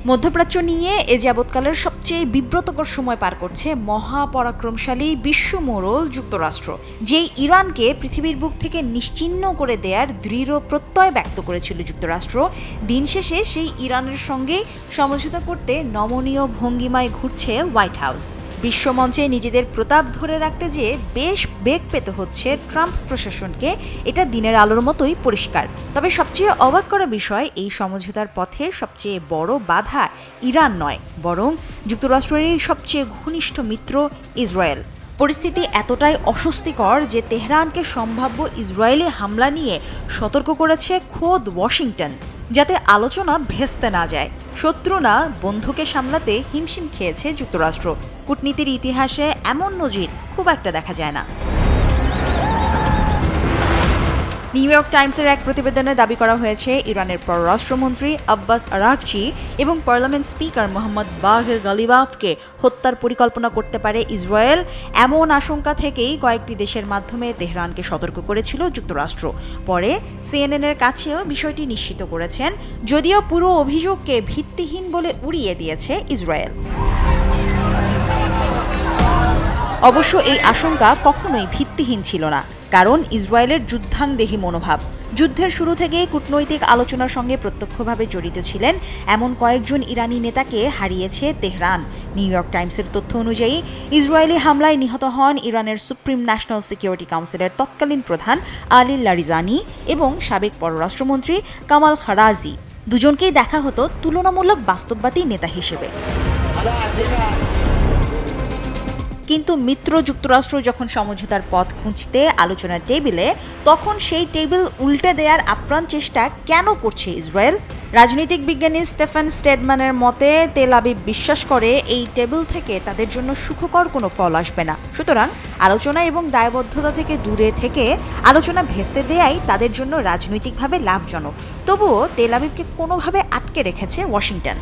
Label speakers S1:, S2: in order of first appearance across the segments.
S1: মধ্যপ্রাচ্য নিয়ে এ যাবৎকালের সবচেয়ে বিব্রতকর সময় পার করছে মহাপরাক্রমশালী বিশ্বমোড়ল যুক্তরাষ্ট্র, যে ইরানকে পৃথিবীর বুক থেকে নিশ্চিহ্ন করে দেয়ার দৃঢ় প্রত্যয় ব্যক্ত করেছিল যুক্তরাষ্ট্র। দিন শেষে সেই ইরানের সঙ্গেই সমঝোতা করতে নমনীয় ভঙ্গিমায় ঘুরছে হোয়াইট হাউস। বিশ্বমঞ্চে নিজেদের প্রতাপ ধরে রাখতে যেয়ে বেশ বেগ পেতে হচ্ছে ট্রাম্প প্রশাসনকে, এটা দিনের আলোর মতোই পরিষ্কার। তবে সবচেয়ে অবাক করা বিষয়, এই সমঝোতার পথে সবচেয়ে বড় বাধা ইরান নয়, বরং যুক্তরাষ্ট্রেরই সবচেয়ে ঘনিষ্ঠ মিত্র ইসরায়েল। পরিস্থিতি এতটাই অস্বস্তিকর যে তেহরানকে সম্ভাব্য ইসরায়েলি হামলা নিয়ে সতর্ক করেছে খোদ ওয়াশিংটন, যাতে আলোচনা ভেস্তে না যায়। শত্রু না বন্ধুকে সামলাতে হিমশিম খেয়েছে যুক্তরাষ্ট্র। কূটনীতির ইতিহাসে এমন নজির খুব একটা দেখা যায় না। নিউ ইয়র্ক টাইমসের এক প্রতিবেদনে দাবি করা হয়েছে, ইরানের পররাষ্ট্রমন্ত্রী আব্বাস আরাগচি এবং পার্লামেন্ট স্পিকার মোহাম্মদ বাঘের গালিবাফকে হত্যার পরিকল্পনা করতে পারে ইসরায়েল। এমন আশঙ্কা থেকেই কয়েকটি দেশের মাধ্যমে তেহরানকে সতর্ক করেছিল যুক্তরাষ্ট্র। পরে সিএনএনের কাছেও বিষয়টি নিশ্চিত করেছেন, যদিও পুরো অভিযোগকে ভিত্তিহীন বলে উড়িয়ে দিয়েছে ইসরায়েল। অবশ্য এই আশঙ্কা কখনোই ভিত্তিহীন ছিল না, কারণ ইসরায়েলের যুদ্ধাংদেহী মনোভাব। যুদ্ধের শুরু থেকেই কূটনৈতিক আলোচনার সঙ্গে প্রত্যক্ষভাবে জড়িত ছিলেন এমন কয়েকজন ইরানি নেতাকে হারিয়েছে তেহরান। নিউ ইয়র্ক টাইমসের তথ্য অনুযায়ী ইসরায়েলি হামলায় নিহত হন ইরানের সুপ্রিম ন্যাশনাল সিকিউরিটি কাউন্সিলের তৎকালীন প্রধান আলী লারিজানি এবং সাবেক পররাষ্ট্রমন্ত্রী কামাল খারাজি। দুজনকেই দেখা হতো তুলনামূলক বাস্তববাদী নেতা হিসেবে। কিন্তু মিত্র যুক্তরাষ্ট্র যখন সমঝোতার পথ খুঁজতে আলোচনার টেবিলে, তখন সেই টেবিল উল্টে দেওয়ার আপ্রাণ চেষ্টা কেন করছে ইসরায়েল? রাজনৈতিক বিজ্ঞানী স্টেফেন স্টেডম্যানের মতে, তেল আবিব বিশ্বাস করে এই টেবিল থেকে তাদের জন্য সুখকর কোনো ফল আসবে না। সুতরাং আলোচনা এবং দায়বদ্ধতা থেকে দূরে থেকে আলোচনা ভেস্তে দেয়াই তাদের জন্য রাজনৈতিকভাবে লাভজনক। তবুও তেল আবিবকে কোনোভাবে আটকে রেখেছে ওয়াশিংটন।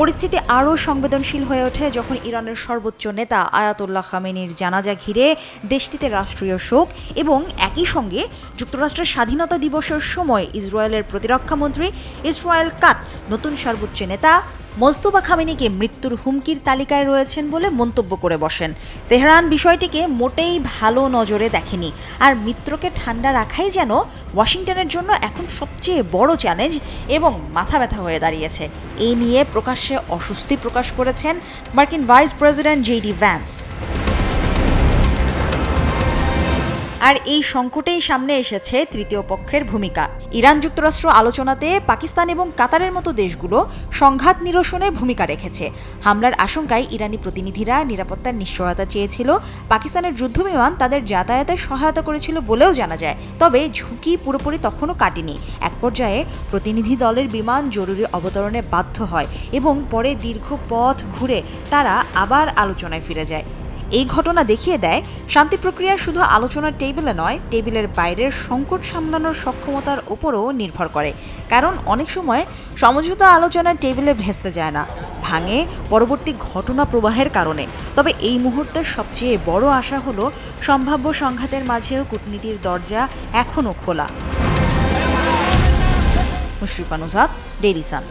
S1: পরিস্থিতি আরও সংবেদনশীল হয়ে ওঠে যখন ইরানের সর্বোচ্চ নেতা আয়াতুল্লাহ খামেনির জানাজা ঘিরে দেশটিতে রাষ্ট্রীয় শোক, এবং একই সঙ্গে যুক্তরাষ্ট্রের স্বাধীনতা দিবসের সময় ইসরায়েলের প্রতিরক্ষামন্ত্রী ইসরায়েল কাটস নতুন সর্বোচ্চ নেতা মোজতবা খামেনিকে মৃত্যুর হুমকির তালিকায় রয়েছেন বলে মন্তব্য করে বসেন। তেহরান বিষয়টিকে মোটেই ভালো নজরে দেখেনি, আর মিত্রকে ঠান্ডা রাখাই যেন ওয়াশিংটনের জন্য এখন সবচেয়ে বড় চ্যালেঞ্জ এবং মাথা ব্যথা হয়ে দাঁড়িয়েছে। এই নিয়ে প্রকাশ্যে অস্বস্তি প্রকাশ করেছেন মার্কিন ভাইস প্রেসিডেন্ট জেডি ভ্যান্স। আর এই সংকটেই সামনে এসেছে তৃতীয় পক্ষের ভূমিকা। ইরান যুক্তরাষ্ট্র আলোচনাতে পাকিস্তান এবং কাতারের মতো দেশগুলো সংঘাত নিরসনে ভূমিকা রেখেছে। হামলার আশঙ্কায় ইরানি প্রতিনিধিরা নিরাপত্তার নিশ্চয়তা চেয়েছিল। পাকিস্তানের যুদ্ধবিমান তাদের যাতায়াতে সহায়তা করেছিল বলেও জানা যায়। তবে ঝুঁকি পুরোপুরি তখনও কাটেনি। এক পর্যায়ে প্রতিনিধি দলের বিমান জরুরি অবতরণে বাধ্য হয় এবং পরে দীর্ঘ পথ ঘুরে তারা আবার আলোচনায় ফিরে যায়। এই ঘটনা দেখিয়ে দেয়, শান্তি প্রক্রিয়া শুধু আলোচনার টেবিলে নয়, টেবিলের বাইরের সংকট সামলানোর সক্ষমতার উপরও নির্ভর করে। কারণ অনেক সময় সমঝোতা আলোচনার টেবিলে ভেস্তে যায় না, ভাঙে পরবর্তী ঘটনা প্রবাহের কারণে। তবে এই মুহূর্তের সবচেয়ে বড় আশা হলো, সম্ভাব্য সংঘাতের মাঝেও কূটনীতির দরজা এখনও খোলা। Mushrifa Nuzhat, Daily Sun.